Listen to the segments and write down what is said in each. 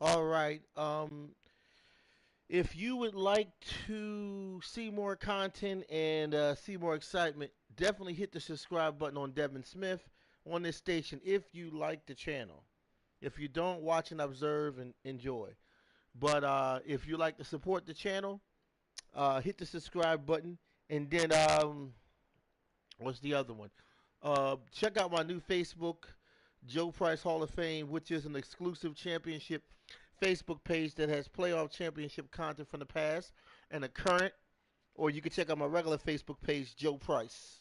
All right. If you would like to see more content and see more excitement, definitely hit the subscribe button on Devin Smith on this station if you like the channel. If you don't, watch and observe and enjoy. But if you like to support the channel, hit the subscribe button. And then, what's the other one? Check out my new Facebook, Joe Price Hall of Fame, which is an exclusive championship Facebook page that has playoff championship content from the past and the current. Or you can check out my regular Facebook page, Joe Price.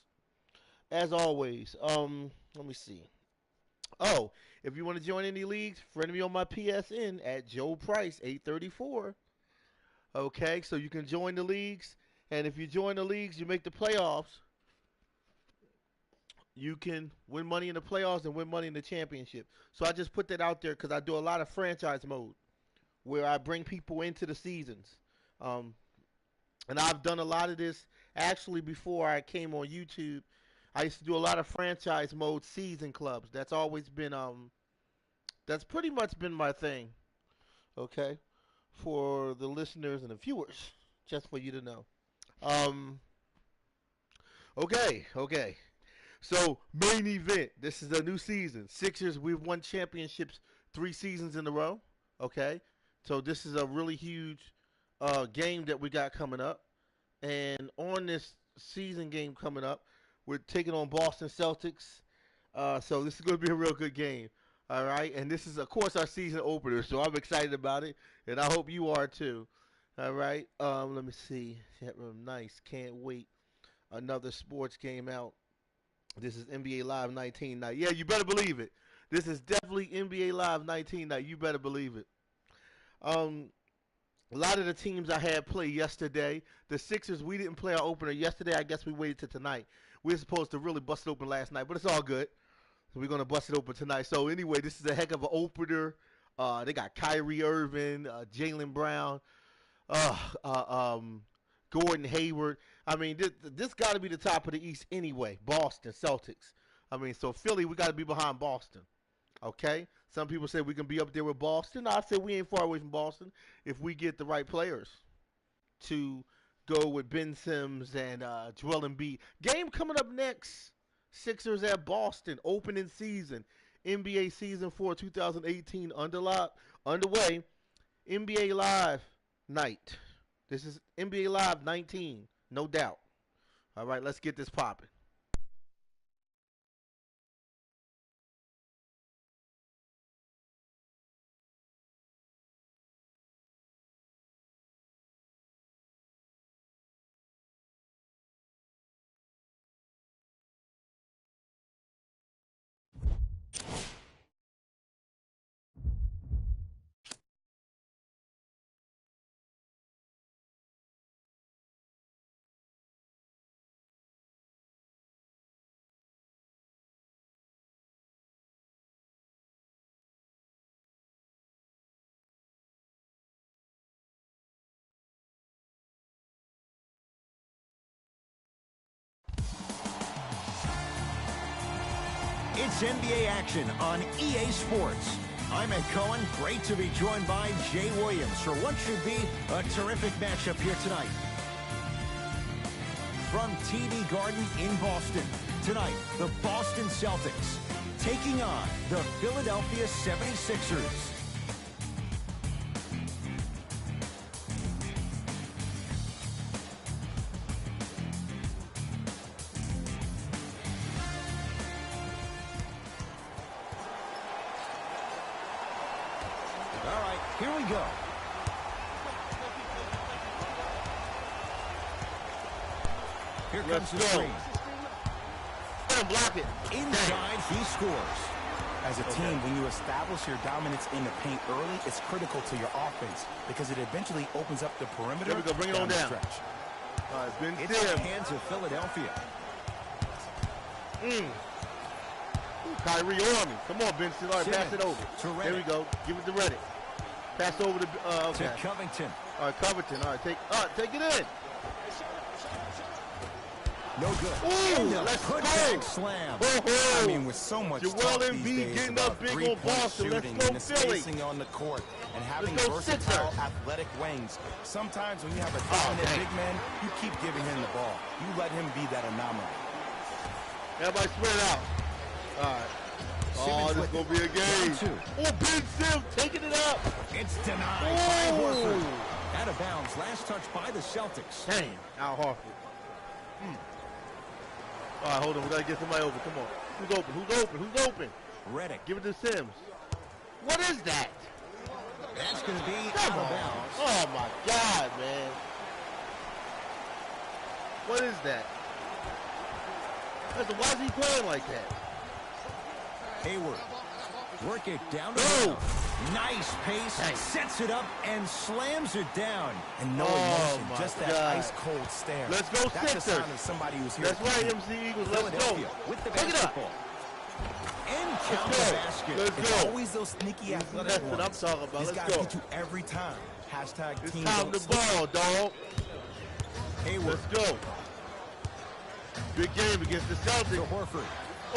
As always, let me see. Oh, if you want to join any leagues, friend me on my PSN at Joe Price 834. Okay, so you can join the leagues, and if you join the leagues, you make the playoffs. You can win money in the playoffs and win money in the championship. So I just put that out there because I do a lot of franchise mode where I bring people into the seasons. Um, and I've done a lot of this actually before I came on YouTube. I used to do a lot of franchise mode season clubs. That's always been that's pretty much been my thing. Okay, for the listeners and the viewers, just for you to know. Um, okay. So main event. This is a new season. Sixers. We've won championships 3 seasons in a row. Okay, so this is a really huge game that we got coming up. And on this season game coming up, we're taking on Boston Celtics. So this is going to be a real good game. All right, and this is of course our season opener, so I'm excited about it, and I hope you are too. All right, let me see. Chat room, nice. Can't wait. Another sports game out. This is NBA Live 19 night. Yeah, you better believe it. This is definitely NBA Live 19 night. You better believe it. Um, a lot of the teams I had play yesterday. The Sixers, we didn't play our opener yesterday. I guess we waited till tonight. We were supposed to really bust it open last night, but it's all good. So we're gonna bust it open tonight. So anyway, this is a heck of an opener. They got Kyrie Irving, Jalen Brown, uh, uh, um, Gordon Hayward. I mean, this got to be the top of the East anyway. Boston Celtics. I mean, so Philly, we got to be behind Boston. Okay. Some people say we can be up there with Boston. I say we ain't far away from Boston if we get the right players to go with Ben Sims and Joel Embiid. Game coming up next. Sixers at Boston, opening season. NBA season 4 2018 underway. NBA Live night. This is NBA Live 19, no doubt. All right, let's get this popping. It's NBA action on EA Sports. I'm Ed Cohen. Great to be joined by Jay Williams for what should be a terrific matchup here tonight. From TD Garden in Boston, tonight, the Boston Celtics taking on the Philadelphia 76ers. All right, here we go. Here comes the screen. Block it. Inside, he scores. As a team, when you establish your dominance in the paint early, it's critical to your offense because it eventually opens up the perimeter. There we go. Bring it on the down. stretch. All right, Ben It's in the Sims. hands of Philadelphia. Kyrie on me. Come on, Ben Sims. All right, pass it over. To Redick. There we go. Give it to Reddick. Pass over to okay. To Covington. All right, Covington. All right, take it in. No good. Ooh, let's Putback go. slam. Oh, I mean, with so much Joel talk Embiid these days getting about up big on three-point Boston. Let's shooting go, and the Philly. spacing on the court and having Let's go, versatile Sixers. athletic wings, sometimes when you have a dominant big man, you keep giving him the ball. You let him be that anomaly. Everybody spread out. All right. Oh, this is going to be a game. Oh, Ben Simmons taking it up. It's denied by Horford. Out of bounds. Last touch by the Celtics. Damn, Al Horford. All right, hold on. We got to get somebody open. Come on. Who's open? Who's open? Who's open? Redick. Give it to Sims. What is that? That's going to be Come out of on. bounds. Oh, my God, man. What is that? Why is he playing like that? Hayward. Work it down the Oh. middle. Nice pace. Nice. Sets it up and slams it down. And no Oh, emotion. my Just that God. ice-cold stare. Let's go, That's the Sixers. sound of somebody who's here. That's right, MC Eagles. Let's go. Philadelphia with the Pick it up. basketball. And count Let's the go. basket. Let's It's go. always those sneaky That's athletic what I'm ones. talking about. These Let's guys go. get you every time. Hashtag It's team time don't to sleep. ball, dog. Hayward. Let's go. Big game against the To Celtics. Horford.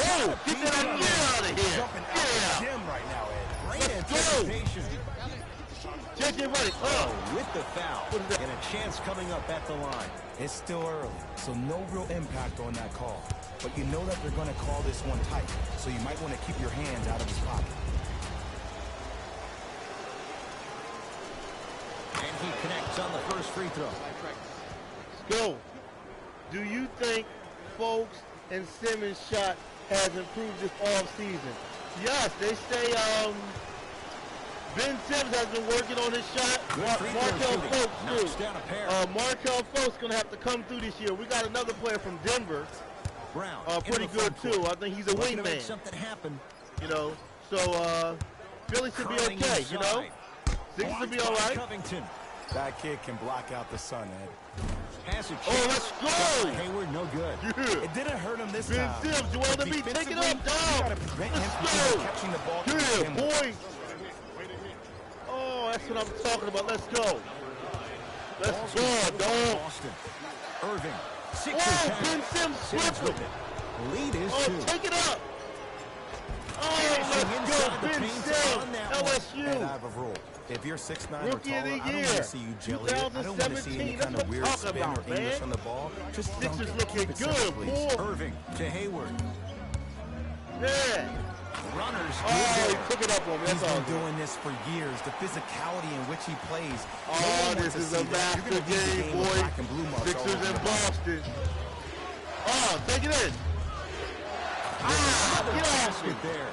Oh, get that idea out of here. Jumping out the Yeah. gym right now, Ed. Great Let's go. anticipation. Just get ready. Oh, with the foul. What is that? And a chance coming up at the line. It's still early, so no real impact on that call. But you know that they're going to call this one tight, so you might want to keep your hands out of his pocket. And he connects on the first free throw. Let's go. Do you think Folks and Simmons' shot has improved this offseason? Yes, they say Ben Simmons has been working on his shot. Good free throw Markel shooting. Folks Knocks too. down a pair. Markel Folks going to have to come through this year. We got another player from Denver, Brown. pretty into the good front too. court. I think he's a Looking to make wingman. something happen. You know, so Philly should be Curling okay. You know, inside. Sixers should be Blocked all by right. Covington. That kid can block out the sun, Ed. Pass it. Oh, let's go. Hayward, no good. Yeah. It didn't hurt him this Ben time. Simmons, Joel But Embiid, take it defensively, up, you dog. gotta prevent him Let's from go. catching the ball to Yeah, begin with. boys. Oh, that's what I'm talking about. Let's go. Let's Ball's go, controlled by dog. Boston. Irving. Sixers Oh, have Ben it. Simmons Simmons slipped with him. it. Lead is Oh, two. take it up. Oh, Finishing let's inside go, the Ben paint Simmons. on that one. And I LSU. have a rule. If you're 6'9" or Rookie of taller, the I don't year. want to see you jelly it. I don't want to see 2017. any That's kind what of I'm weird talking spin or about, English man. on the ball. Just Sixers dunk it. looking Keep it simple, good, please. boy. Irving to Hayward. Yeah. Runners. Oh, he good took it up on me. He's That's all. been doing this for years. The physicality in which he plays. No Oh, one wants this to is see a that. You're master gonna lose the game, with boy. black and blue marks all Sixers over in the ball. Boston. Oh, take it in. Ah, Another get off basket me. there.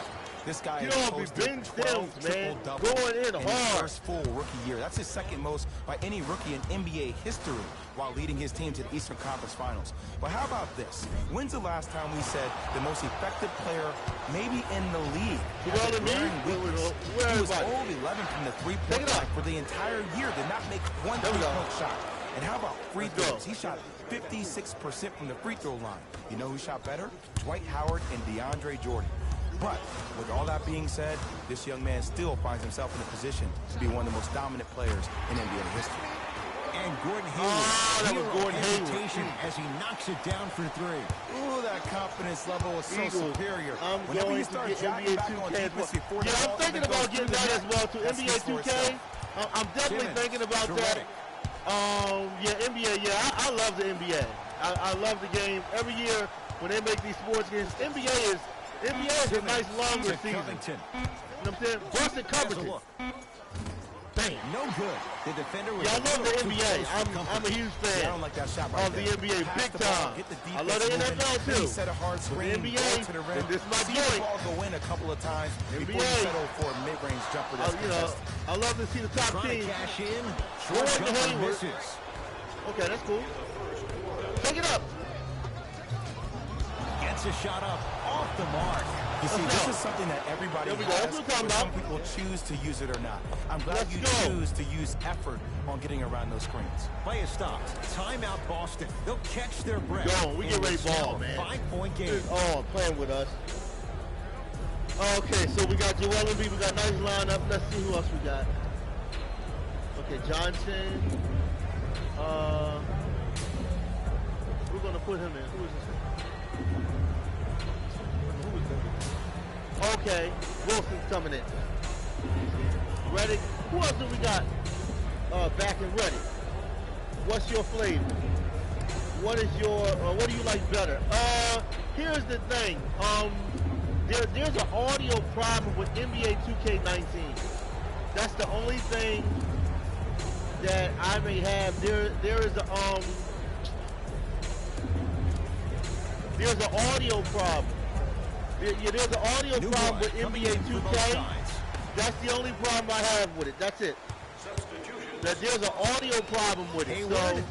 This guy Get has off me, posted Ben 12 Simmons, man. triple-doubles Going in his hard. first full rookie year. That's his second most by any rookie in NBA history while leading his team to the Eastern Conference Finals. But how about this? When's the last time we said the most effective player maybe in the league? Joel has a Embiid? glaring weakness. Where He was everybody? 0 of 11 from the Take three-point it up. line for the entire year. Did not make one There we go. three-point shot. And how about free Let's go. throws? He shot 56% from the free throw line. You know who shot better? Dwight Howard and DeAndre Jordan. But with all that being said, this young man still finds himself in a position to be one of the most dominant players in NBA history. And Gordon Hayward. Oh, that was Zero Gordon Hayward. hesitation as he knocks it down for three. Ooh, that confidence level is so Eagles, superior. I'm Whenever going you to start get jacking NBA back on 2K. defense before the Yeah, I'm ball thinking even about goes getting through the that as net, well too. that NBA speaks for 2K. itself. I'm definitely Simmons, thinking about to that. Redick. Yeah, NBA. Yeah, I love the NBA. I love the game. Every year when they make these sports games, NBA is a nice longer To season. Covington. You know what I'm saying? Boston Has a Covington. look. Bam. No good. The defender was Yeah, I love the too NBA. close for I'm comfort. a huge Yeah, I fan don't like that shot right of the there. NBA Pass big the ball, time. get the I love the defense NFL moving, then too. set a hard screen, NBA, go to the rim. and this is my See joint. the ball go in a couple of times before you NBA. settle for a mid-range jumper that's You know, contested. I love to see the top Trying team. to cash in. Gordon Short jumper Hayward. misses. Okay, that's cool. Take it up. Gets a shot up. Off the mark. You see, Let's this go. is something that everybody There we go. has, That's what I'm but talking some people choose to use it or not. I'm glad Let's you go. choose to use effort on getting around those screens. Play is stopped. Timeout Boston. They'll catch their breath. Go on, we get And ready it's to ball, now a man. 5-point game. Oh, playing with us. Okay, so we got Joel Embiid. We got nice lineup. Let's see who else we got. Okay, Johnson. We're gonna put him in. Who is this? Okay, Wilson's coming in. Ready? Who else do we got? Back and ready. What's your flavor? What is your? What do you like better? Here's the thing. There's an audio problem with NBA 2K19. That's the only thing that I may have. There's an audio problem. There's an audio problem with NBA 2K. That's the only problem I have with it. That's it. That there's an audio problem with it. So,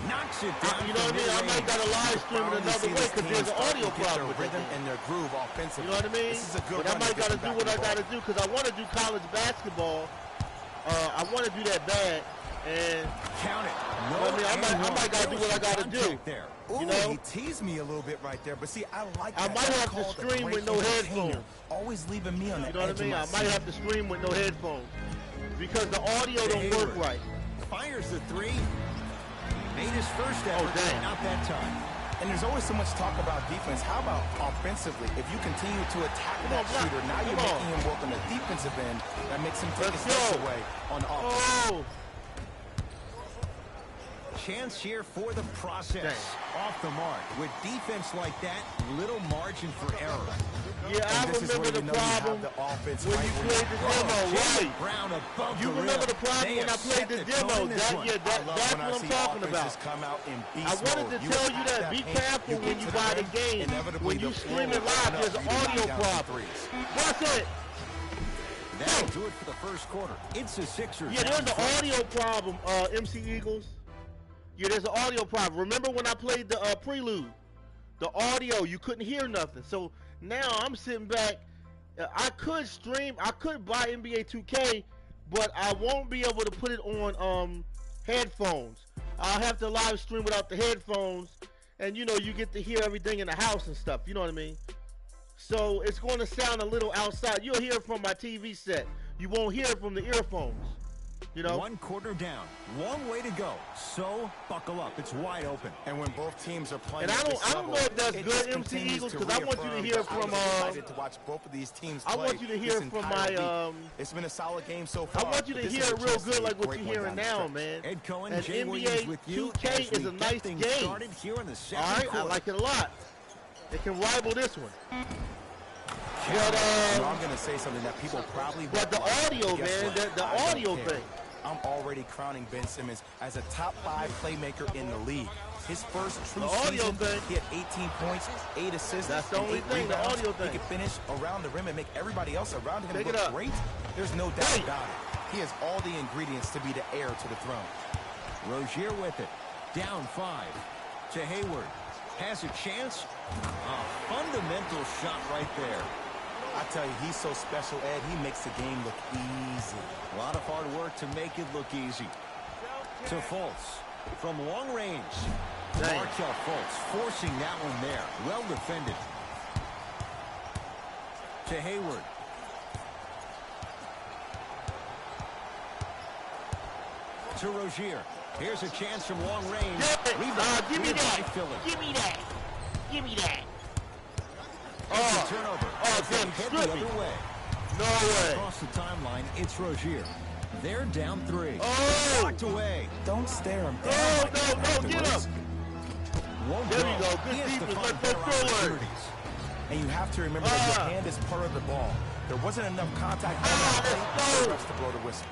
knocks it down. you know what I mean? I might got to live stream it another way because there's an audio problem with it. And their groove offensively. You know what I mean? This is a good but I might got to do what I got to do because I want to do college basketball. I want to do that bad. And count it. No, I might got to do what I got to do. There. Ooh, you know? He teased me a little bit right there, but see, I like I that. might have to stream with no headphones. Always leaving me on the edge. You know what I mean? I might have to stream with no headphones because the audio don't work right. Fires the three. Made his first effort, not that time. And there's always so much talk about defense. How about offensively? If you continue to attack that shooter, now you're making him work on the defensive end. That makes him take his steps away on offense. Chance here for the process. Off the mark. With defense like that, little margin for error. Yeah, I remember the problem when you played the demo, right? You remember the problem when I played the demo. That's what I'm talking about. I wanted to tell you that. Be careful when you buy the game. When you stream it live, there's an audio problem. That's it. That'll do it for the first quarter. It's the Sixers. Yeah, there's an audio problem, MC Eagles. Yeah, there's an audio problem. Remember when I played the prelude? The audio, you couldn't hear nothing. So now I'm sitting back. I could stream. I could buy NBA 2K, but I won't be able to put it on headphones. I'll have to live stream without the headphones. And, you know, you get to hear everything in the house and stuff. You know what I mean? So it's going to sound a little outside. You'll hear it from my TV set. You won't hear it from the earphones. You know? One quarter down. Long way to go. So, buckle up. It's wide open. And when both teams are playing, and I don't know if that's good, MC Eagles, because I want you to hear from. To watch both of these teams play. I want you to hear from my. It's been a solid game so far. I want you to hear it real good, like what you're hearing now, man. Ed Cohen, and Jay Williams with you. 2K is a nice game. Here in the all right, quarter. I like it a lot. It can rival this one. But I'm gonna say something that people probably. But the audio, man, the audio thing. I'm already crowning Ben Simmons as a top 5 playmaker in the league. His first true season, he had 18 points, 8 assists. That's the only thing, the audio thing. He can finish around the rim and make everybody else around him look great. There's no doubt about it. He has all the ingredients to be the heir to the throne. Rozier with it. Down 5 to Hayward. Has a chance. A fundamental shot right there. I tell you, he's so special, Ed. He makes the game look easy. A lot of hard work to make it look easy. To Fultz. From long range. Markelle Fultz forcing that one there. Well defended. To Hayward. To Rozier. Here's a chance from long range. Give me that. Give me that. Give me that. Turnover. Damn, the other way. No way. Across the timeline, it's Rozier. They're down 3. Walked away. Don't stare him down. No, get up. There you go. Good defense. Let's go forward. And you have to remember that your hand is part of the ball. There wasn't enough contact on the refs to blow the whistle.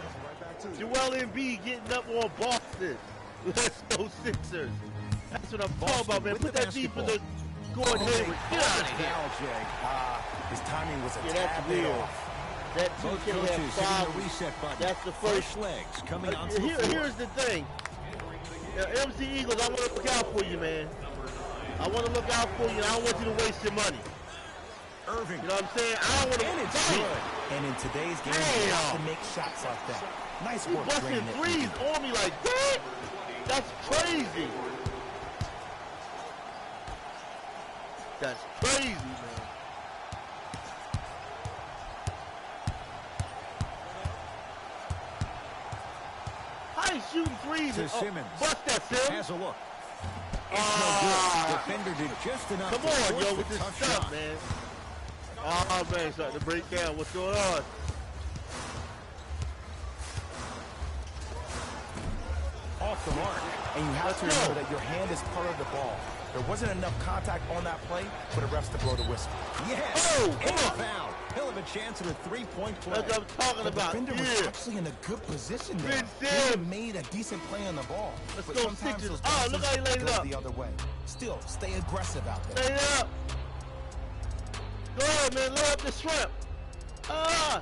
Joel Embiid getting up on Boston. Let's go Sixers. That's what I'm talking about, man. Put that defense on. Gordon Hayward, get out of here. His timing was a tad bit off. That 2K had 5. Reset button. That's the first legs coming on. Here's the thing. MC Eagles, I want to look out for you, man. I want to look out for you, and I don't want you to waste your money. Irving. You know what I'm saying? I don't want to. And it's good. And in today's game, you have to make shots like that. Nice work. Busting threes on me like that? That's crazy. That's crazy, man. How you shooting threes? To Simmons. Bust that, Simmons. Has a look. It's no good. Defender did just enough Come to on, force yo, the with this tough stuff, shot. man. Oh, man, it's starting to break down. What's going on? Off the mark. And you have to Let's go. remember that your hand is part of the ball. There wasn't enough contact on that play for the refs to blow the whistle. Yes! Oh, And come a on. foul. He'll have a chance at a three-point play. That's what I'm talking The about. defender was Yeah. actually in a good position there. Ben He Sims. even made a decent play on the ball. Let's But go, sometimes Sixers. those Oh, look how he passes laid it go up. the other way. Still, stay aggressive out there. Lay it up. Go ahead, man. Lay up the shrimp. Ah.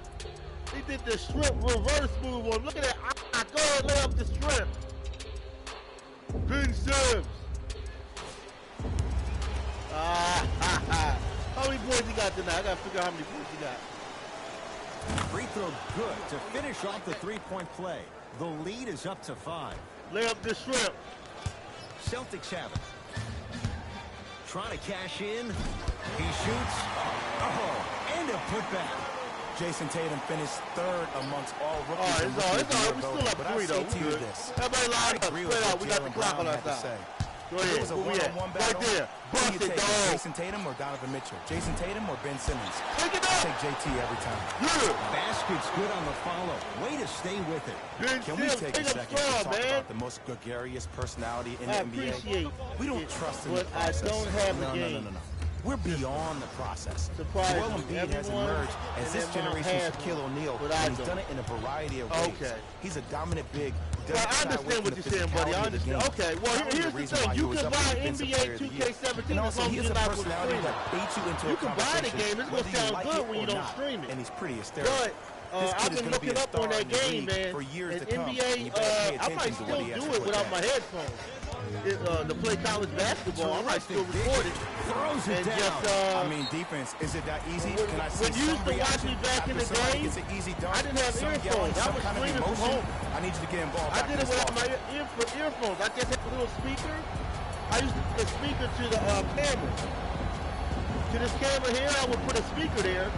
He did the shrimp reverse move on. Look at that. Ah, go ahead, lay up the shrimp. Ben Sims. How many points he got tonight? I got to figure out how many points he got. Free throw good to finish off the three-point play. The lead is up to 5. Lay up the shrimp. Celtics have it. Trying to cash in. He shoots. Oh, and a putback. Jason Tatum finished third amongst all All rookies. right, in it's all. rookie It's of the all. year We still voting. up But I 3 though. say We to you good. this. Everybody I line up. agree Spread with out. what We got the Jaylen clock Brown on our had to side. say. Go If it ahead. was a Where we at? one-on-one Right battle, there. who Bust do you it, take, dog. Jason Tatum or Donovan Mitchell? Jason Tatum or Ben Simmons? Take it I up. take JT every time. Yeah. Basket's good on the follow. Way to stay with it. Ben Can we Sims, take a take him second to strong, talk man. about the most gregarious personality in I the NBA? appreciate We don't it, trust in but the process. I don't have a no, game. No. We're beyond the process. Surprising. Joel Embiid has Everyone emerged as and this their mom generation's has Shaquille one, O'Neal, but I and he's don't. done it in a variety of ways. Okay. He's a dominant big. Who Well, doesn't I shy away understand from what the you're saying, buddy. I physicality of the understand. game. Okay, well, Probably here's the reason thing. why he You was can up for buy Defensive NBA Player of the Year. 2K17 And as also, long as he has you're a not going to personality stream that it. baits you into You a can buy the conversation, game. It's going whether to you sound like good it when or you don't not. stream it. And he's pretty hysterical. But This I've kid is been gonna be looking a up on star that in the game, league man. for years And to come. NBA, You better pay I might attention to still what he has do to it put without down. my headphones. To play college basketball, I might still record it. Throws it And down. just, I mean, defense, is it that easy? when- Can I see when you some used to watch reaction me back in after the somebody game, gets an easy dunk? I didn't have some earphones. yelling, I some was kind of streaming from emotion? home. I need you to get involved I back did in it this without offense. my earphones. I just had a little speaker. I used to put a speaker to the camera. To this camera here, I would put a speaker there,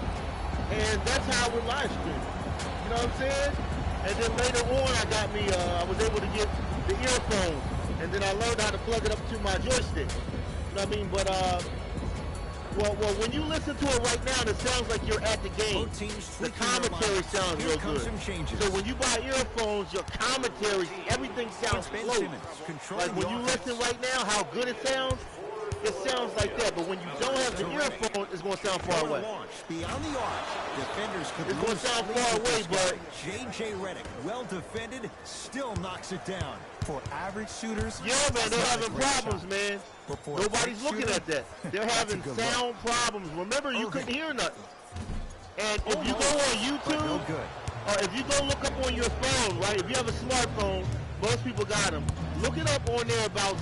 and that's how I would live stream. You know what I'm saying? And then later on, I was able to get the earphones, and then I learned how to plug it up to my joystick. You know what I mean? But well, when you listen to it right now, it sounds like you're at the game. Both teams The tweaking their commentary lines. sounds Here real comes good. some changes. So when you buy earphones, your commentary, everything sounds Ben close. Simmons controlling Like when the you offense. listen right now, how good it sounds like that. But when you don't have the earphone, it's going to sound far away. Launch beyond the arc. Defenders could It's gonna lose sound sleep far with away, this guy. but- J.J. Redick, well defended, still knocks it down. For average shooters, Yeah, man, that's they're not a having great problems, shot. man. But for a Nobody's great looking shooter, at that. They're that's a having good look. sound problems. Remember, you couldn't hear nothing. And if you go on But YouTube, no good. or if you go look up on your phone, right? If you have a smartphone, most people got them. Look it up on there about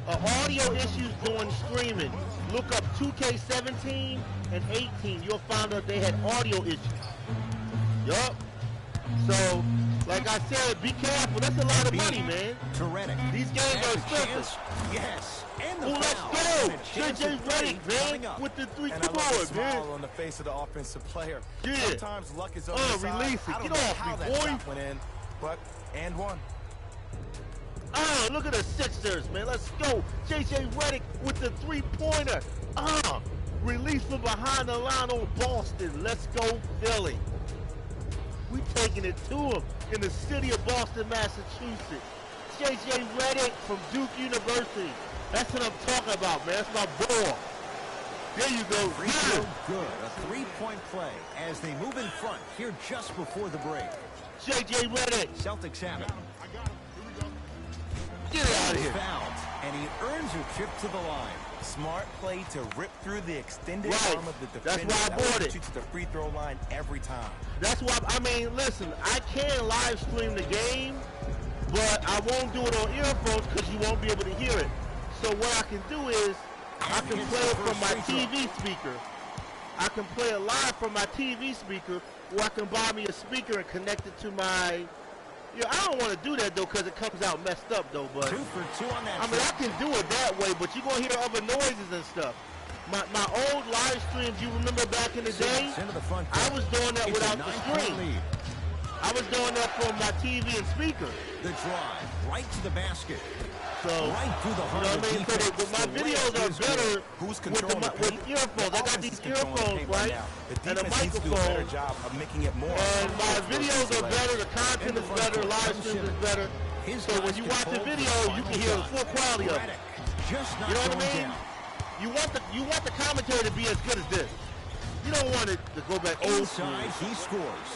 audio issues during streaming. Look up 2K17 and 18. You'll find out they had audio issues. Yup. So, like I said, be careful. That's a lot of money, man. To Redick. These games And are a expensive. chance. Yes. And the Oh, let's foul. go. And a chance JJ of three Redick, coming man, up. with the three. And I Come love the on, smile man. on the face of the offensive player. Yeah. Sometimes luck is on your side. Release it. I don't Get know off how me, that boy. shot went in, but and one. Oh, look at the Sixers, man. Let's go. J.J. Redick with the three-pointer. Release from behind the line on Boston. Let's go, Philly. We taking it to him in the city of Boston, Massachusetts. J.J. Redick from Duke University. That's what I'm talking about, man. That's my ball. There you go. Free throw good. A three-point play as they move in front here just before the break. J.J. Redick. Celtics have it. Get out of here. Fouled, and he earns a trip to the line. Smart play to rip through the extended Right. arm of the That's defender. why I That will bought get it. you to the free throw line every time. That's why, I mean, listen, I can live stream the game, but I won't do it on earphones because you won't be able to hear it. So what I can do is, I can play it from my TV speaker. I can play it live from my TV speaker, or I can buy me a speaker and connect it to my, I don't want to do that though because it comes out messed up though, but 2 for 2 on that. I mean, I can do it that way, but you're going to hear other noises and stuff. My old live streams, you remember back in the day, Into the front I was doing that It's a without the 9-point screen. lead. I was doing that from my TV and speaker. The drive right to the basket. So, Right through the you heart know of what I mean? defense. So my The videos layup are is better good. Who's with controlling the with paint? earphones. I got these earphones, right? Now. The And a defense needs to do a better microphone. job of making it more And my uncomfortable for those videos easy are better, layups. the content In the is front better, court live comes streams is Simmons. better. His So when guys you can watch the hold for video, you final can hear the shot. full quality of it. Redick just not You know what I going mean? down. You want the commentary to be as good as this. You don't want it to go back old school. Inside, he scores.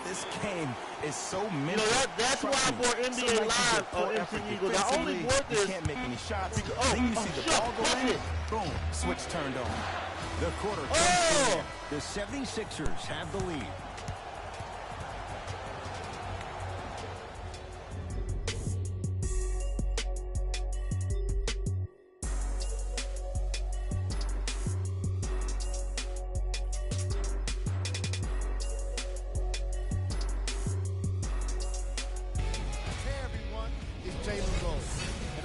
This game is so mental. You know, that's why I bought NBA Live on MC Eagles. I only bought this. You can't make any shots. Because, then you see the ball go in. it. Boom. Switch turned on. The quarter comes to an end. The 76ers have the lead.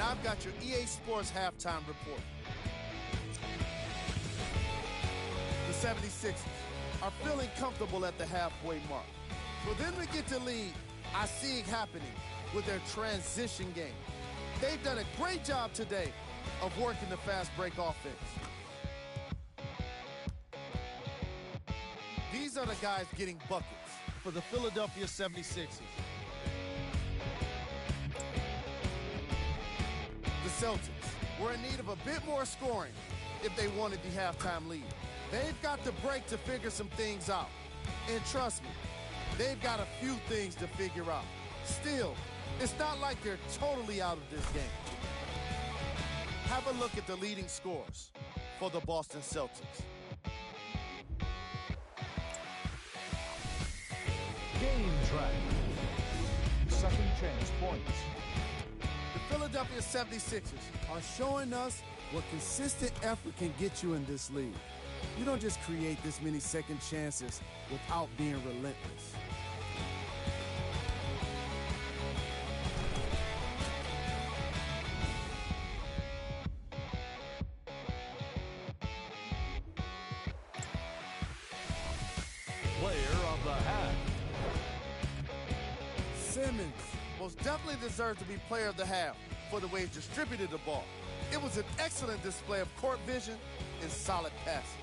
I've got your EA Sports halftime report. The 76ers are feeling comfortable at the halfway mark. For them to get the lead, I see it happening with their transition game. They've done a great job today of working the fast break offense. These are the guys getting buckets for the Philadelphia 76ers. The Celtics were in need of a bit more scoring if they wanted the halftime lead. They've got the break to figure some things out. And trust me, they've got a few things to figure out. Still, it's not like they're totally out of this game. Have a look at the leading scores for the Boston Celtics. Game track. Second chance points. The Philadelphia 76ers are showing us what consistent effort can get you in this league. You don't just create this many second chances without being relentless. Player of the half. Simmons most definitely deserves to be player of the half for the way he distributed the ball. It was an excellent display of court vision and solid passing.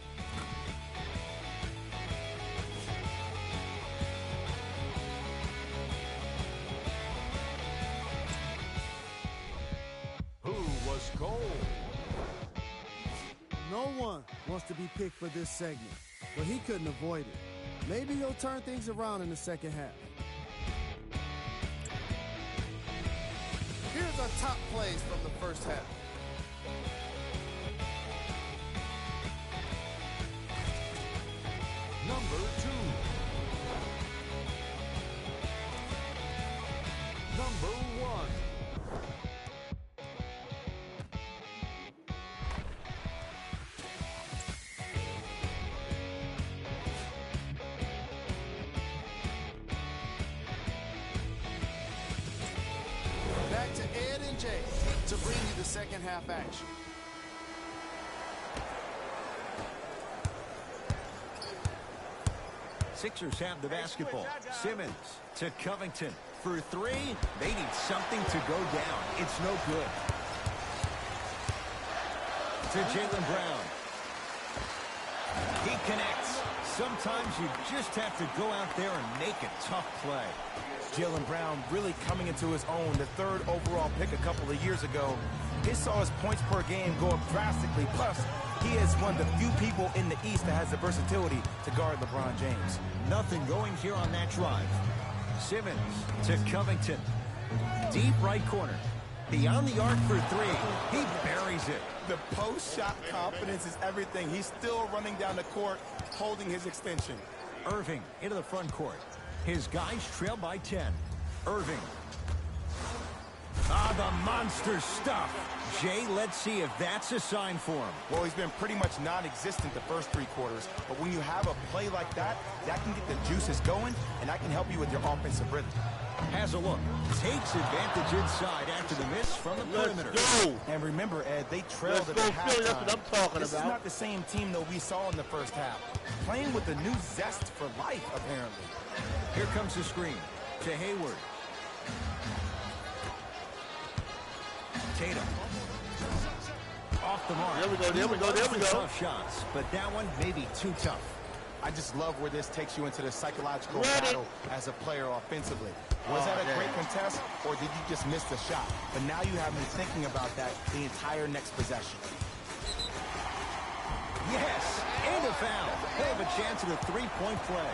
Who was cold? No one wants to be picked for this segment, but he couldn't avoid it. Maybe he'll turn things around in the second half. Here's our top plays from the first half. Number 2. Number 1. Back to Ed and Jay to bring you the second half action. Sixers have the basketball. Simmons to Covington for three. They need something to go down. It's no good. To Jaylen Brown. He connects. Sometimes you just have to go out there and make a tough play. Jaylen Brown really coming into his own, the third overall pick a couple of years ago. He saw his points per game go up drastically. Plus, he is one of the few people in the East that has the versatility to guard LeBron James. Nothing going here on that drive. Simmons to Covington. Deep right corner. Beyond the arc for three. He buries it. The post-shot confidence is everything. He's still running down the court, holding his extension. Irving into the front court. His guys trail by 10. Irving. Ah, the monster stuff. Jay, let's see if that's a sign for him. Well, he's been pretty much non-existent the first three quarters. But when you have a play like that, that can get the juices going, and that can help you with your offensive rhythm. Has a look. Takes advantage inside after the miss from the perimeter. Let's go. And remember, Ed, they trailed Let's at go, halftime. Philly. That's what I'm talking This about. is not the same team that we saw in the first half. Playing with a new zest for life, apparently. Here comes the screen to Hayward. Tatum. Off the mark. There we go, there we go, there we go. Tough shots, but that one may be too tough. I just love where this takes you into the psychological Ready. battle as a player offensively. Was that a great contest, or did you just miss the shot? But now you have me thinking about that the entire next possession. Yes, and a foul. They have a chance at a three-point play.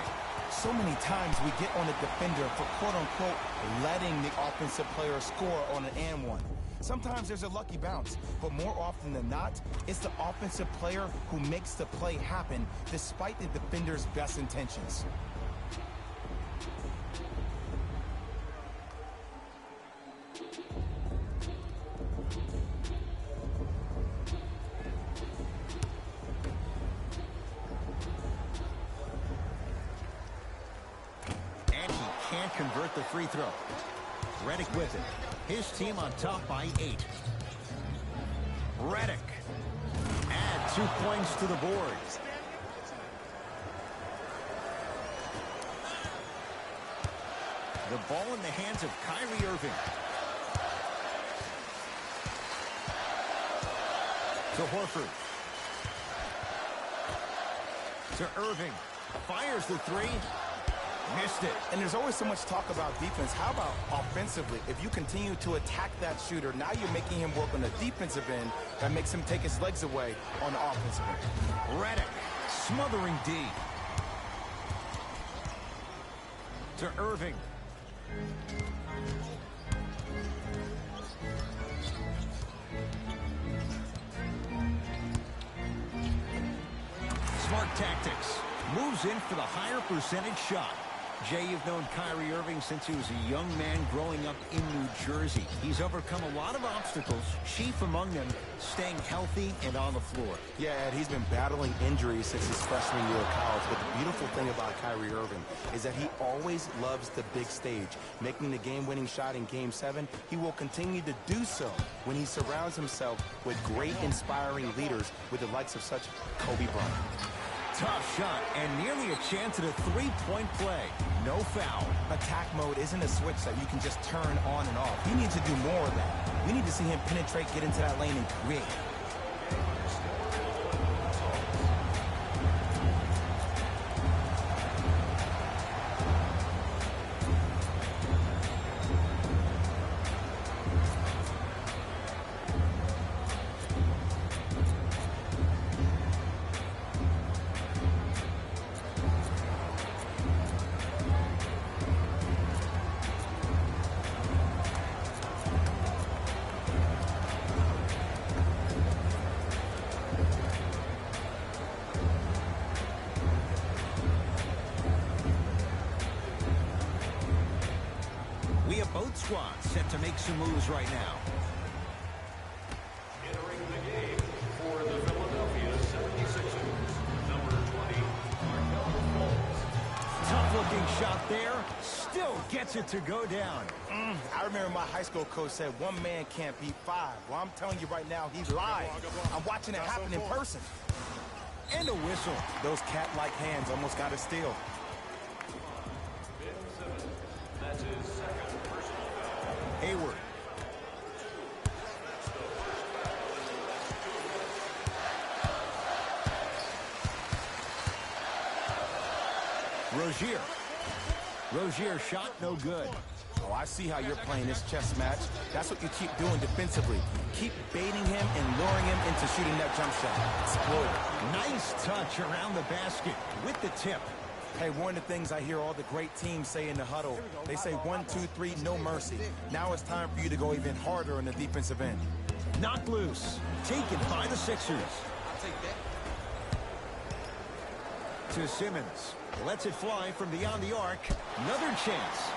So many times we get on the defender for quote-unquote letting the offensive player score on an and one. Sometimes there's a lucky bounce, but more often than not, it's the offensive player who makes the play happen despite the defender's best intentions. And he can't convert the free throw. Redick with it. His team on top by 8. Redick. Add 2 points to the board. The ball in the hands of Kyrie Irving. To Horford. To Irving. Fires the three. Missed it. And there's always so much talk about defense. How about offensively? If you continue to attack that shooter, now you're making him work on the defensive end. That makes him take his legs away on the offensive end. Redick smothering D. To Irving. Smart tactics. Moves in for the higher percentage shot. Jay, you've known Kyrie Irving since he was a young man growing up in New Jersey. He's overcome a lot of obstacles, chief among them staying healthy and on the floor. Yeah, Ed, he's been battling injuries since his freshman year of college, but the beautiful thing about Kyrie Irving is that he always loves the big stage. Making the game-winning shot in Game 7, he will continue to do so when he surrounds himself with great, inspiring leaders with the likes of such Kobe Bryant. Tough shot and nearly a chance at a three-point play. No foul. Attack mode isn't a switch that you can just turn on and off. He needs to do more of that. We need to see him penetrate, get into that lane, and create. We have both squads set to make some moves right now. Entering the game for the Philadelphia 76ers, number 20, Markel Fultz. Tough-looking shot there. Still gets it to go down. I remember my high school coach said one man can't beat 5. Well, I'm telling you right now, he's live. I'm watching it happen in person. And a whistle. Those cat-like hands almost got a steal. Ben Simmons, that's his second personal foul. Hayward. Rozier. Rozier shot no good. Oh, I see how you're playing this chess match. That's what you keep doing defensively. Keep baiting him and luring him into shooting that jump shot. Exploit it. Nice touch around the basket with the tip. Hey, one of the things I hear all the great teams say in the huddle, they say 1, 2, 3, no mercy. Now it's time for you to go even harder on the defensive end. Knocked loose. Taken by the Sixers. To Simmons. Lets it fly from beyond the arc. Another chance.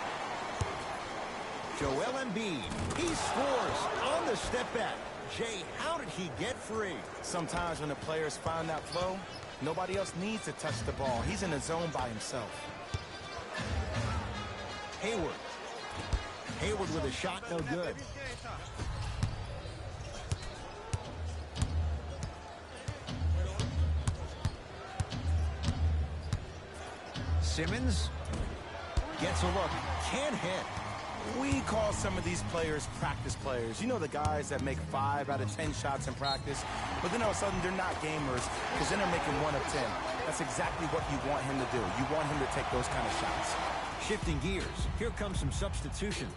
Joel Embiid. He scores on the step back. Jay, how did he get free? Sometimes when the players find that flow, nobody else needs to touch the ball. He's in the zone by himself. Hayward. Hayward with a shot, no good. Simmons gets a look. Can't hit. We call some of these players practice players. You know, the guys that make 5 out of 10 shots in practice, but then all of a sudden they're not gamers because then they're making 1 of 10. That's exactly what you want him to do. You want him to take those kind of shots. Shifting gears, here come some substitutions.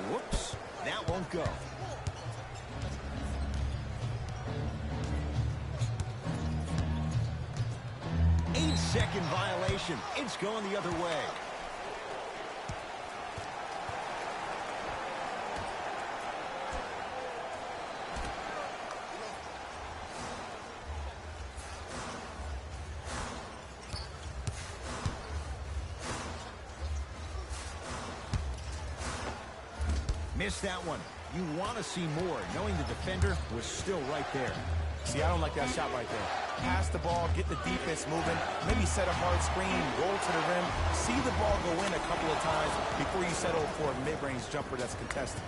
Whoops, that won't go. Eight-second violation. It's going the other way. Missed that one. You want to see more, knowing the defender was still right there. See, I don't like that shot right there. Pass the ball, get the defense moving, maybe set a hard screen, roll to the rim, see the ball go in a couple of times before you settle for a mid-range jumper that's contested.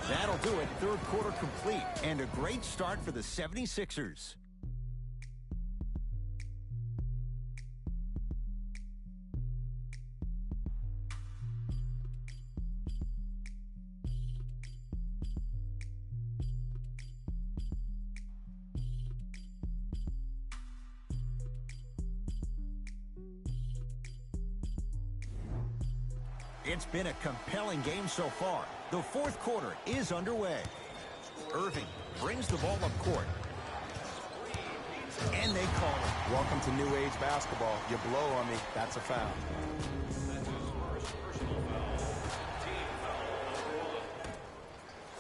That'll do it. Third quarter complete, and a great start for the 76ers. It's been a compelling game so far. The fourth quarter is underway. Irving brings the ball up court. And they call it. Welcome to new age basketball. You blow on me, that's a foul.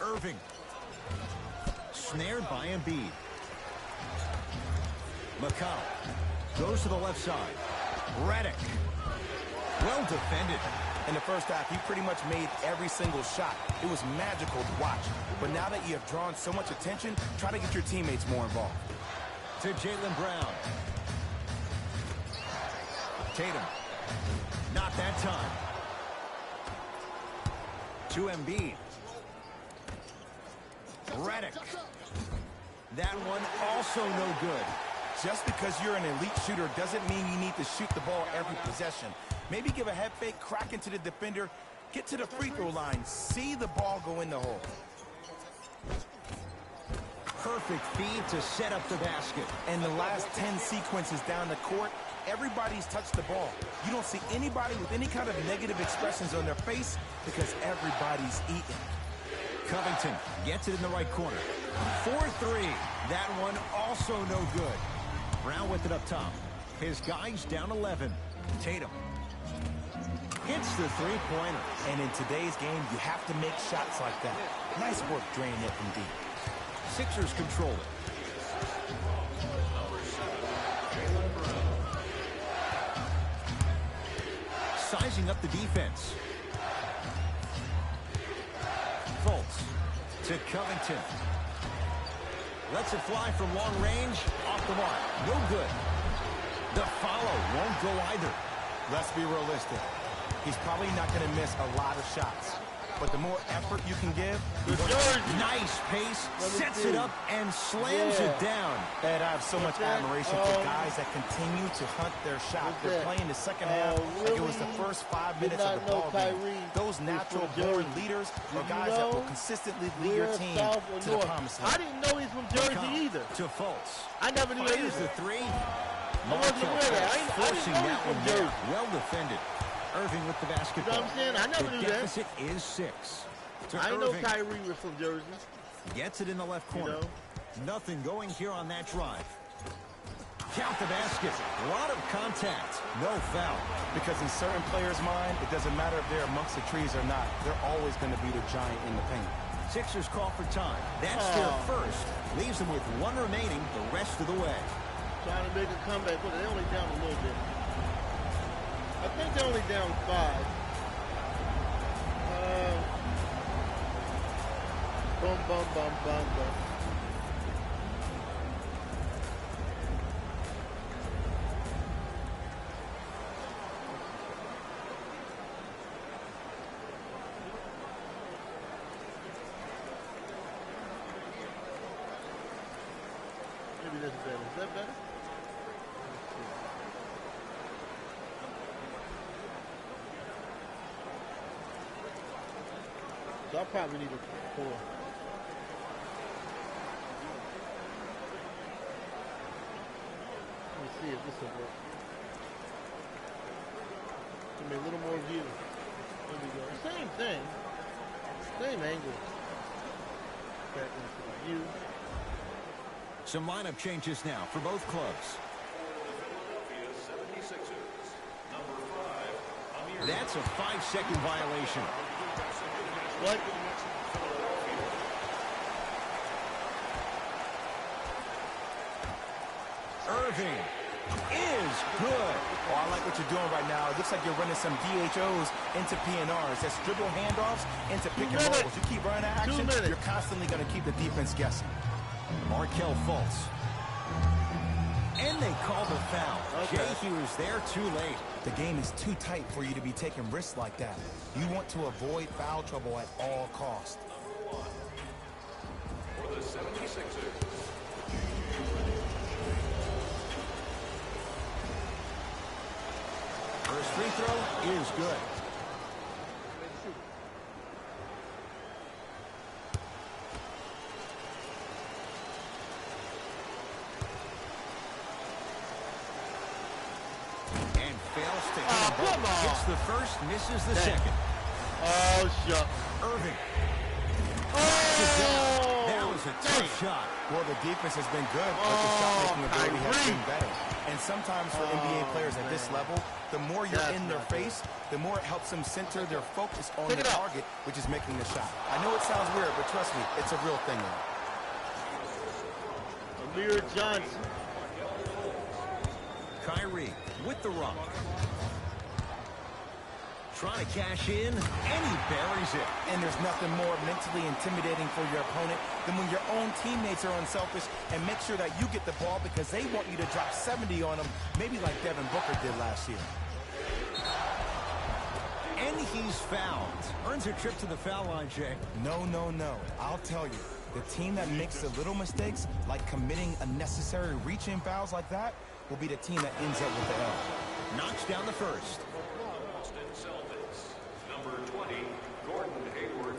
Irving. Snared by Embiid. McConnell goes to the left side. Redick. Well defended. In the first half, he pretty much made every single shot. It was magical to watch. But now that you have drawn so much attention, try to get your teammates more involved. To Jaylen Brown. Tatum. Not that time. To Embiid. Redick. That one also no good. Just because you're an elite shooter doesn't mean you need to shoot the ball every possession. Maybe give a head fake, crack into the defender, get to the free throw line, see the ball go in the hole. Perfect feed to set up the basket. And the last 10 sequences down the court, everybody's touched the ball. You don't see anybody with any kind of negative expressions on their face because everybody's eating. Covington gets it in the right corner. 4-3. That one also no good. Brown with it up top. His guys down 11. Tatum hits the three-pointer. And in today's game, you have to make shots like that. Nice work draining it from deep. Sixers control it. Sizing up the defense. Fultz to Covington. Lets it fly from long range. Off the mark. No good. The follow won't go either. Let's be realistic. He's probably not going to miss a lot of shots. But the more effort you can give... Nice pace, sets it up, and slams it down. And I have so much admiration for guys that continue to hunt their shot. They're playing the second half like it was the first 5 minutes of the ball game. Those natural-born leaders are guys that will consistently lead your team to the promised land. I didn't know he's from Jersey either. To Fultz. I never knew that Fires either. the three. I wasn't aware of that. I didn't Forcing know that he was one from there. Jersey. Well defended. Irving with the basketball. You know what I'm saying? I never the knew that. deficit is 6. To I know Irving. Kyrie was from Jersey. Gets it in the left corner. You Nothing going here on that drive. Count the basket. A lot of contact. No foul. Because in certain players' mind, it doesn't matter if they're amongst the trees or not. They're always going to be the giant in the paint. Sixers call for time. That's their first. Leaves them with 1 remaining the rest of the way. Trying to make a comeback, but they're only down a little bit. I think they're only down 5. Boom, boom, boom, boom, boom. Maybe that's better. Is that better? So I probably need a pour. Let me see if this will work. Give me a little more view. There we go. Same thing. Same angle. Back into the view. Some lineup changes now for both clubs. That's a 5-second violation. What? Irving is good. Oh, I like what you're doing right now. It looks like you're running some DHOs into PNRs. That's dribble handoffs into pick and rolls. You keep running that action, you're constantly going to keep the defense guessing. Markelle Fultz. And they call the foul. Okay. Jay Hughes there too late. The game is too tight for you to be taking risks like that. You want to avoid foul trouble at all costs. For the 76ers. First free throw is good. And fails to hit Oh, both. come on. Gets the first, misses the Dang. second. Oh, shucks. Irving. Oh! That was a tough shot. Well, the defense has been good, but the shot-making ability has Kyrie. been better. And sometimes for NBA players at this level, the more you're That's in their not good. face, the more it helps them center their focus on Pick the it up. target, which is making the shot. I know it sounds weird, but trust me, it's a real thing. Amir Johnson. Kyrie with the rock. Trying to cash in, and he buries it. And there's nothing more mentally intimidating for your opponent than when your own teammates are unselfish and make sure that you get the ball because they want you to drop 70 on them, maybe like Devin Booker did last year. And he's fouled. Earns a trip to the foul line, Jay. No, no, no. I'll tell you, the team that makes the little mistakes, like committing unnecessary reach-in fouls like that, will be the team that ends up with the L. Knocks down the first. Boston Celtics. Number 20, Gordon Hayward.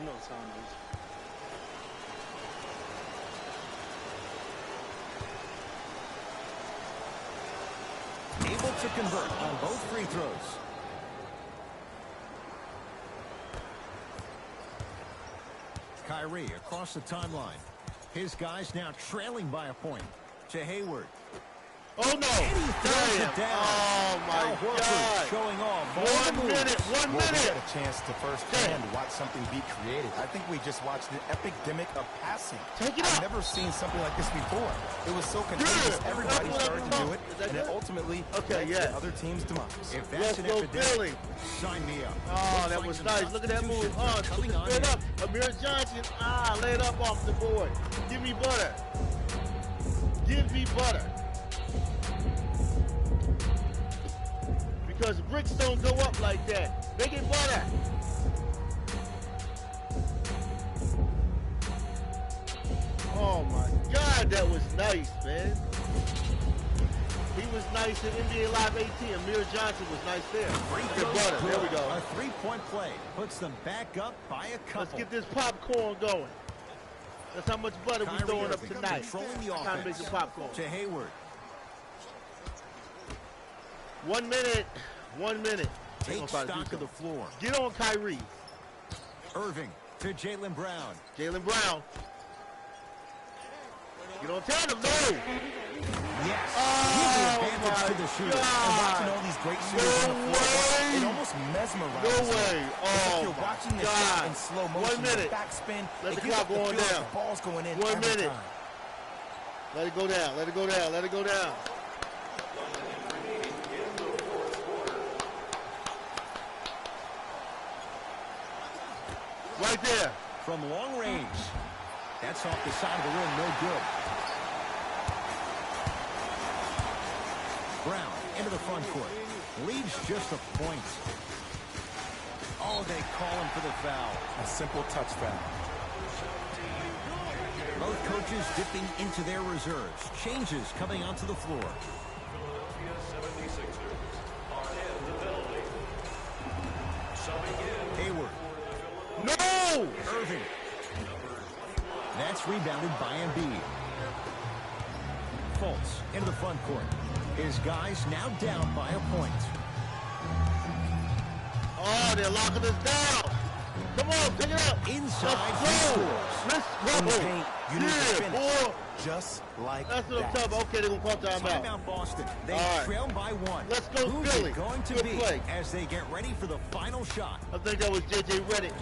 You know what time it is. Able to convert on both free throws. Kyrie across the timeline. His guys now trailing by a point to Hayward. Oh, no. And he throws Damn. it down. Oh, my Al Horford God. showing off. 1 minute. 1 Well, we minute. got a chance to firsthand watch something be created. I think we just watched an epic gimmick of passing. Take it I've out. never seen something like this before. It was so contagious. Good. Everybody That's started what to I'm do it, Is that and it good? ultimately Okay, led yeah. to other teams' demise. If Let's that's an go, epidemic, Philly. sign me up. Oh, Looks that like was some nice. Look at that move. substitutions Oh, are coming on straight in. up. Amir Johnson. Ah, laid up off the board. Give me butter. Give me butter. Because bricks don't go up like that. Make it butter. Oh my God, that was nice, man. He was nice in NBA Live 18. Amir Johnson was nice there. Get butter. There we go. A three-point play puts them back up by a couple. Let's get this popcorn going. That's how much butter we're Kyrie throwing up Irving tonight. controlling the Time to make offense. some popcorn. To Hayward. 1 minute. 1 minute. They gonna Takes try to do stock of the something. floor. Get on Kyrie. Irving to Jaylen Brown. Jaylen Brown. You don't tell them, no. Yes. Oh, Give the advantage to my the shooter. God. And watching all these great shooters on the No floor, way. it almost mesmerizes No me. way. It's Oh, like you're my watching the God. shot in slow 1 motion, minute. the backspin. Let it the gives clock up the go on feel like down. the ball's going in 1 every minute. time. Let it go down. Let it go down. Let it go down. Right there. From long range. That's off the side of the rim, no good. Brown into the front court. Leads just a point. Oh, they call him for the foul. A simple touch foul. Both coaches dipping into their reserves. Changes coming onto the floor. Philadelphia 76ers are in the penalty. Subbing in Hayward. No! Irving. That's rebounded by Embiid. Fultz into the front court. His guys now down by a point. Oh, they're locking us down. Come on, take it up. Inside, he Let's go. scores. Let's In the go. paint, you need to Yeah, finish. boy. Just like That's what I'm that. talking about. Okay, they're going to call timeout. Timeout Boston. They All right. trail by one. Let's go, Who's Philly. it going to Good be play. as they get ready for the final shot? I think that was J.J. Redick.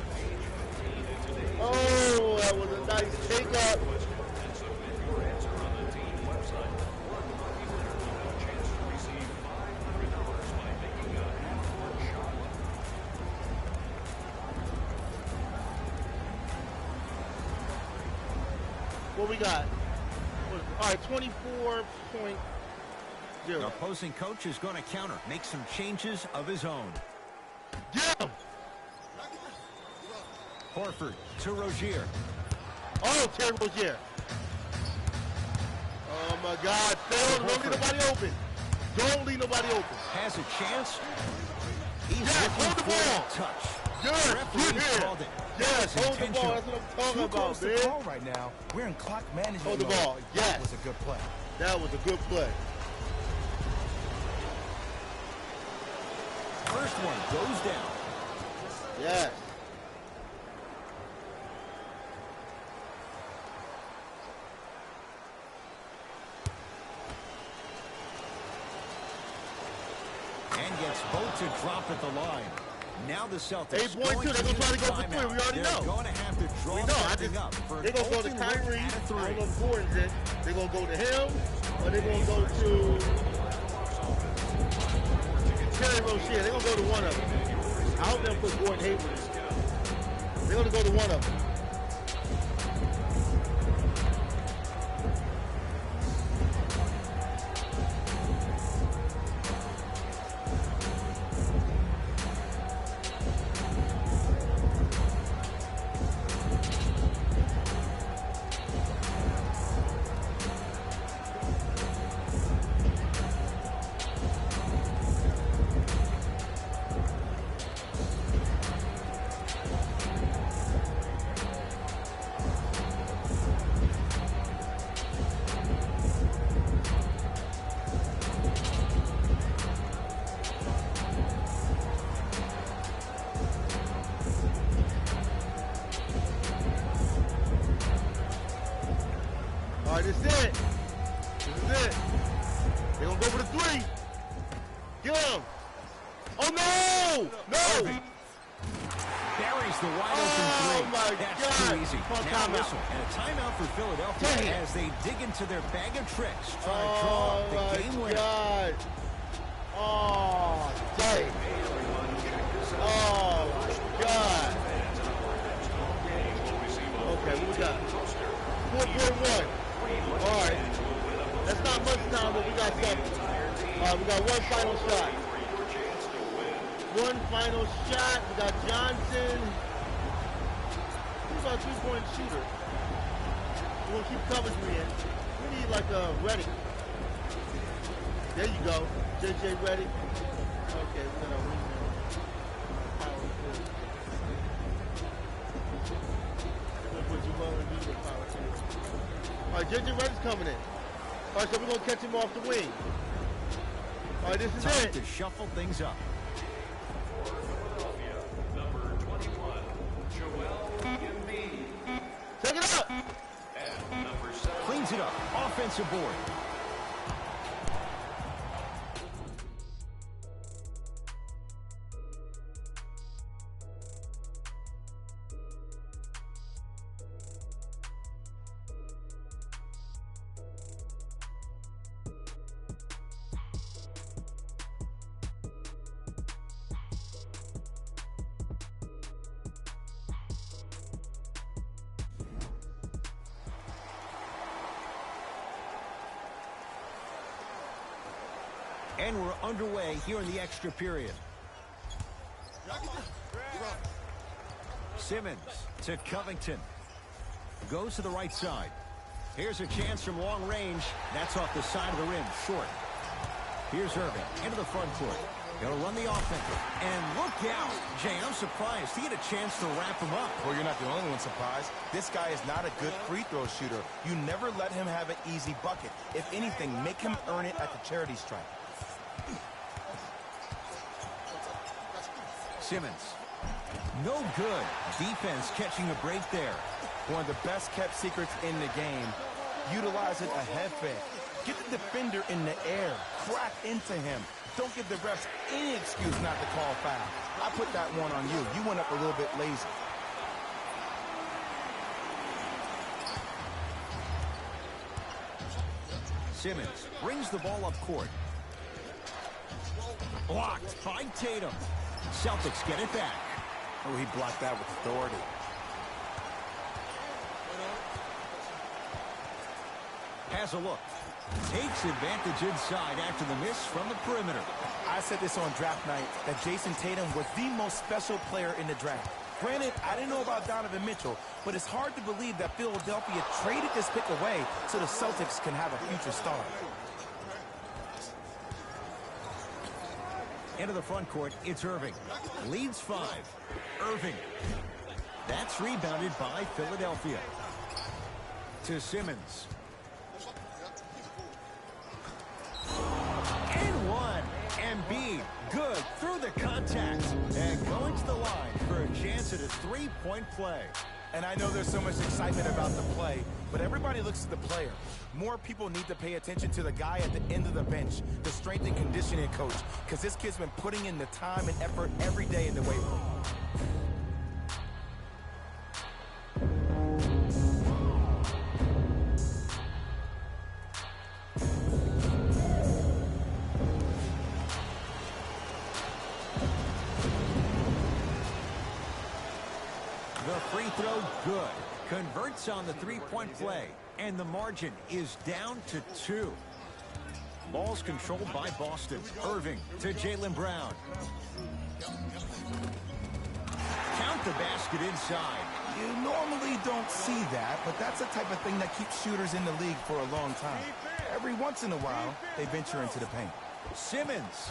Oh, that was a nice take up. and submit your answer on the team website. One lucky winner will have a chance to receive $500 by making a half-court shot. What we got? All right, 24.0. The opposing coach is going to counter, make some changes of his own. Get him. Horford to Rozier. Oh, Terry Rozier. Oh, my God. Phil, don't leave nobody open. Don't leave nobody open. Has a chance. He's Yes, looking hold the for ball. a touch. Yes, Referee yeah. called it. Yes, That was hold the ball. That's what I'm talking Too close about, to man. call right now. We're in clock management Hold the mode. ball. Yes. That was a good play. That was a good play. First one goes down. Yes. And gets both to drop at the line. Now the Celtics 8.2, going they're gonna try to use go for timeout. three. We already They're know. going to have to draw We know. something up for They're an going to go to open look Kyrie. at a I three. don't know if Gordon's in. They're going to go to him, or they're going to go to Terry Rozier. They're going to go to one of them. I hope they'll put Gordon Hayward in. They're going to go to one of them. All right, this is it. This is it. They're going to go for the three. Get him. Oh, no. No. Buries the wide Oh, open three. my That's God. too easy. Call Now timeout. whistle. And a timeout for Philadelphia Dang it. as they dig into their bag of tricks. Trying to Oh, draw up the game my winner. God. Oh, dang. Oh, my God. Okay, what we got? 4.1. All right. That's not much time, but we got something. We got one final shot. One final shot. We got Johnson. He's our three-point shooter. We're going to keep Coventry in. We need like a Reddick. There you go. J.J. Reddick. Okay, we're going to win now. Power forward. We're going to put Jamal and me with power forward. All right, J.J. Reddick's coming in. All right, so we're going to catch him off the wing. All right, this is Time it. to shuffle things up. For Philadelphia, number 21, Joel Embiid. Take it up. And number 7, Cleans it up. Offensive board. And we're underway here in the extra period. Simmons to Covington. Goes to the right side. Here's a chance from long range. That's off the side of the rim, short. Here's Irving into the front court. Going to run the offense. And look out. Jay, I'm surprised. He had a chance to wrap him up. Well, you're not the only one surprised. This guy is not a good free throw shooter. You never let him have an easy bucket. If anything, make him earn it at the charity stripe. Simmons. No good. Defense catching a break there. One of the best kept secrets in the game. Utilizing a head fake. Get the defender in the air. Crack into him. Don't give the refs any excuse not to call foul. I put that one on you. You went up a little bit lazy. Simmons brings the ball up court. Blocked by Tatum. Celtics get it back. Oh, he blocked that with authority. Has a look. Takes advantage inside after the miss from the perimeter. I said this on draft night, that Jason Tatum was the most special player in the draft. Granted, I didn't know about Donovan Mitchell, but it's hard to believe that Philadelphia traded this pick away so the Celtics can have a future star. Into the front court, it's Irving. Leads 5. Irving. That's rebounded by Philadelphia. To Simmons. And one. Embiid, good through the contact. And going to the line for a chance at a three-point play. And I know there's so much excitement about the play, but everybody looks at the player. More people need to pay attention to the guy at the end of the bench, the strength and conditioning coach, because this kid's been putting in the time and effort every day in the weight room. The free throw, good. Converts on the three-point play, and the margin is down to 2. Ball's controlled by Boston. Irving to Jaylen Brown. Count the basket inside. You normally don't see that, but that's the type of thing that keeps shooters in the league for a long time. Every once in a while, they venture into the paint. Simmons.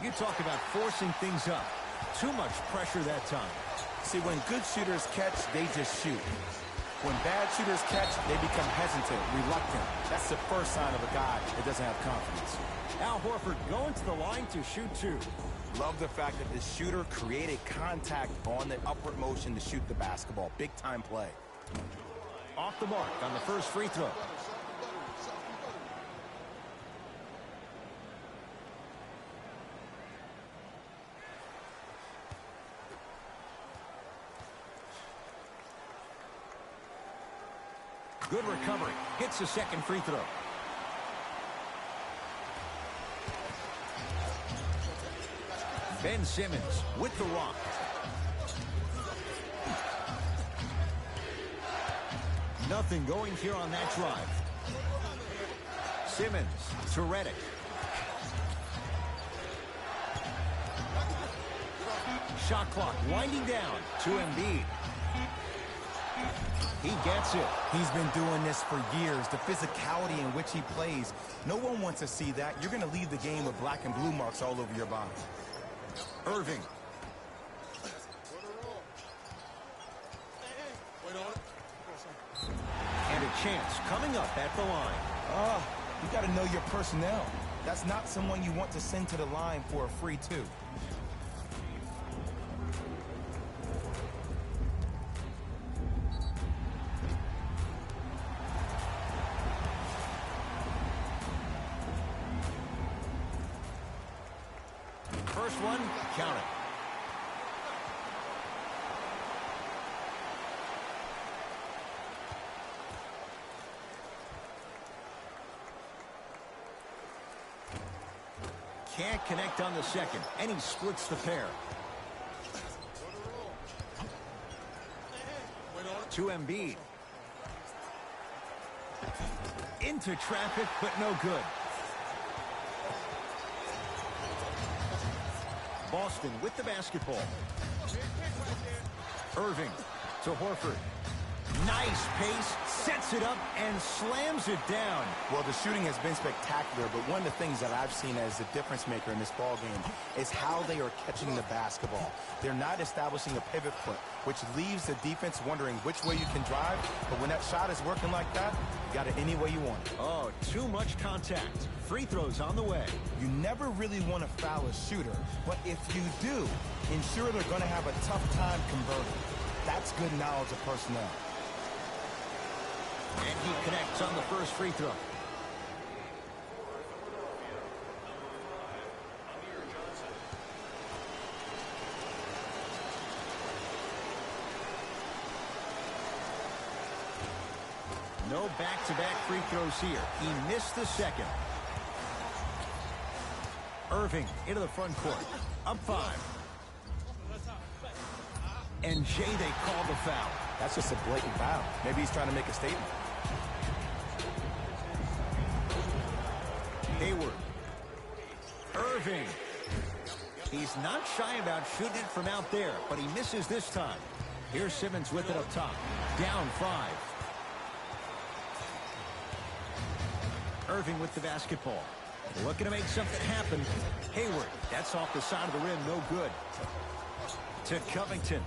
You talk about forcing things up. Too much pressure that time. See, when good shooters catch, they just shoot. When bad shooters catch, they become hesitant, reluctant. That's the first sign of a guy that doesn't have confidence. Al Horford going to the line to shoot 2. Love the fact that the shooter created contact on the upward motion to shoot the basketball. Big time play. Off the mark on the first free throw. Good recovery. Hits the second free throw. Ben Simmons with the rock. Nothing going here on that drive. Simmons to Redick. Shot clock winding down to Embiid. He gets it. He's been doing this for years. The physicality in which he plays. No one wants to see that. You're going to leave the game with black and blue marks all over your body. Irving. And a chance coming up at the line. You got to know your personnel. That's not someone you want to send to the line for a free 2. First one, count it. Can't connect on the second, and he splits the pair. To Embiid. Into traffic, but no good. Boston with the basketball. Irving to Horford. Nice pace, sets it up, and slams it down. Well, the shooting has been spectacular, but one of the things that I've seen as the difference maker in this ball game is how they are catching the basketball. They're not establishing a pivot foot, which leaves the defense wondering which way you can drive, but when that shot is working like that, you got it any way you want it. Oh, too much contact. Free throws on the way. You never really want to foul a shooter, but if you do, ensure they're going to have a tough time converting. That's good knowledge of personnel. And he connects on the first free throw. No back-to-back free throws here. He missed the second. Irving into the front court. Up 5. And Jay, they call the foul. That's just a blatant foul. Maybe he's trying to make a statement. Hayward. Irving. He's not shy about shooting it from out there, but he misses this time. Here's Simmons with it up top. Down 5. Irving with the basketball. Looking to make something happen. Hayward. That's off the side of the rim. No good. To Covington.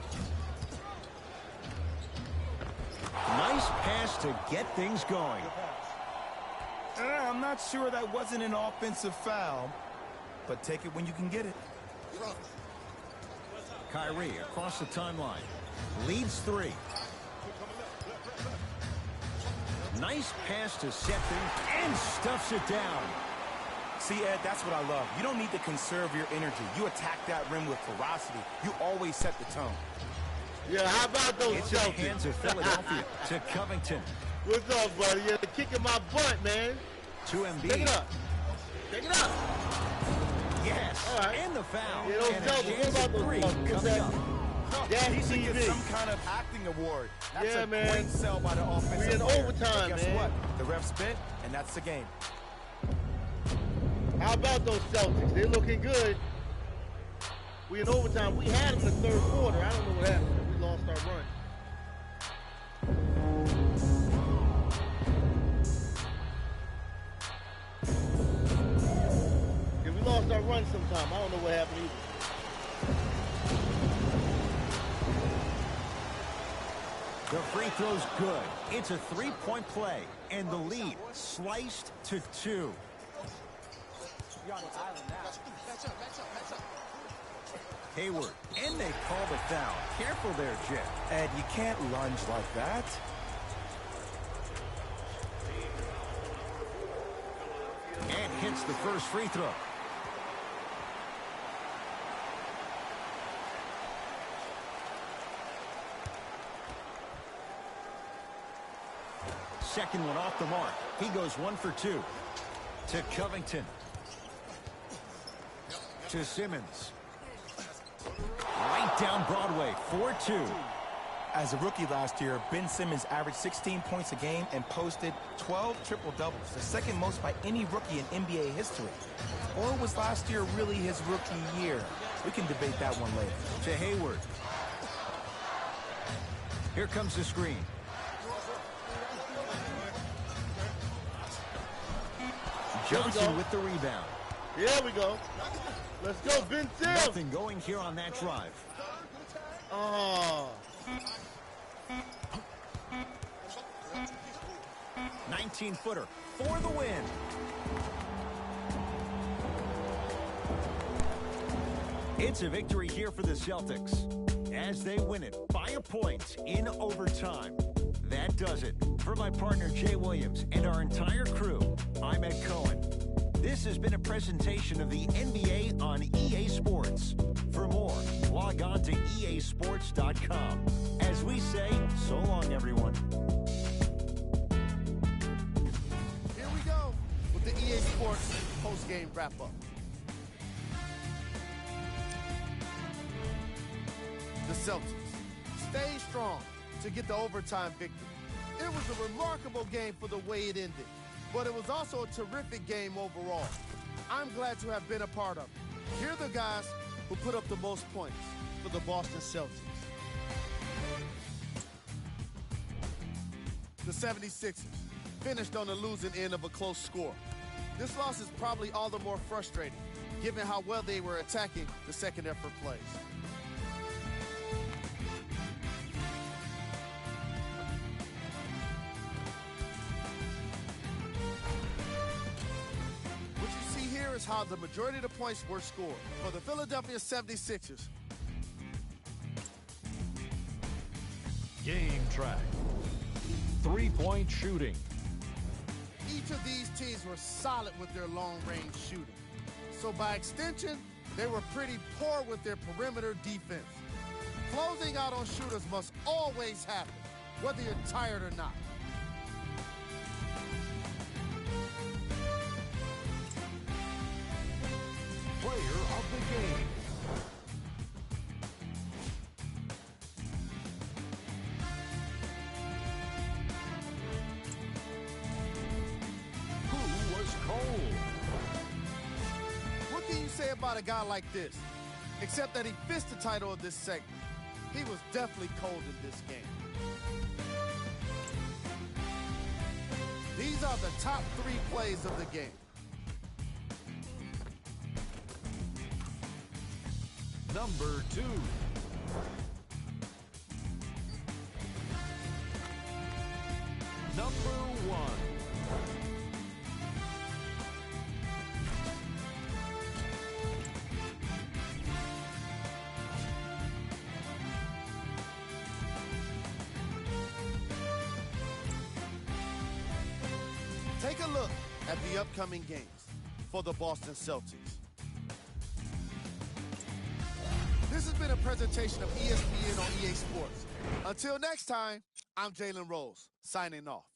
Nice pass to get things going. I'm not sure that wasn't an offensive foul, but take it when you can get it. Kyrie across the timeline. Leads 3. Nice pass to set things and stuffs it down. See, Ed, that's what I love. You don't need to conserve your energy. You attack that rim with ferocity. You always set the tone. Yeah, how about those It's in the Celtics? hands of Philadelphia to Covington. What's up, buddy? You're kicking my butt, man. To Embiid. Take it up. Take it up. Yes. All right. And the foul. Yeah, those and a Celtics. chance What at about those 3 Celtics? What's coming that? up. Gas He should get TV. some kind of acting award. That's Yeah, a man. great sell by the offensive We in player. overtime, But guess man. what? The ref spit, and that's the game. How about those Celtics? They're looking good. We in overtime. We had them in the third quarter. I don't know what happened. We lost our run. Yeah, we lost our run sometime. I don't know what happened either. The free throw's good. It's a 3-point play. And the lead sliced to 2. Hayward. And they call the foul. Careful there, Jet. Ed, you can't lunge like that. And hits the first free throw. Second one off the mark. He goes 1 for 2. To Covington. To Simmons. Right down Broadway. 4-2. As a rookie last year, Ben Simmons averaged 16 points a game and posted 12 triple-doubles, the second most by any rookie in NBA history. Or was last year really his rookie year? We can debate that one later. To Hayward. Here comes the screen. Johnson with the rebound. Here we go. Let's go, Ben Simmons. Nothing going here on that drive. Oh. 19-footer for the win. It's a victory here for the Celtics as they win it by a point in overtime. That does it. For my partner Jay Williams and our entire crew, I'm Ed Cohen. This has been a presentation of the NBA on EA Sports. For more, log on to easports.com. As we say, so long, everyone. Here we go with the EA Sports post-game wrap-up. The Celtics stayed strong to get the overtime victory. It was a remarkable game for the way it ended, but it was also a terrific game overall. I'm glad to have been a part of it. Here are the guys who who put up the most points for the Boston Celtics. The 76ers finished on the losing end of a close score. This loss is probably all the more frustrating, given how well they were attacking the second effort plays. What you see here is how the majority of the points were scored. For the Philadelphia 76ers, Game track. Three-point shooting. each of these teams were solid with their long-range shooting. So by extension, they were pretty poor with their perimeter defense. Closing out on shooters must always happen, whether you're tired or not. Player of the game. Who was cold? What can you say about a guy like this? Except that he fits the title of this segment. He was definitely cold in this game. These are the top 3 plays of the game. Number 2. Number 1. Take a look at the upcoming games for the Boston Celtics. This has been a presentation of ESPN on EA Sports. Until next time, I'm Jalen Rose, signing off.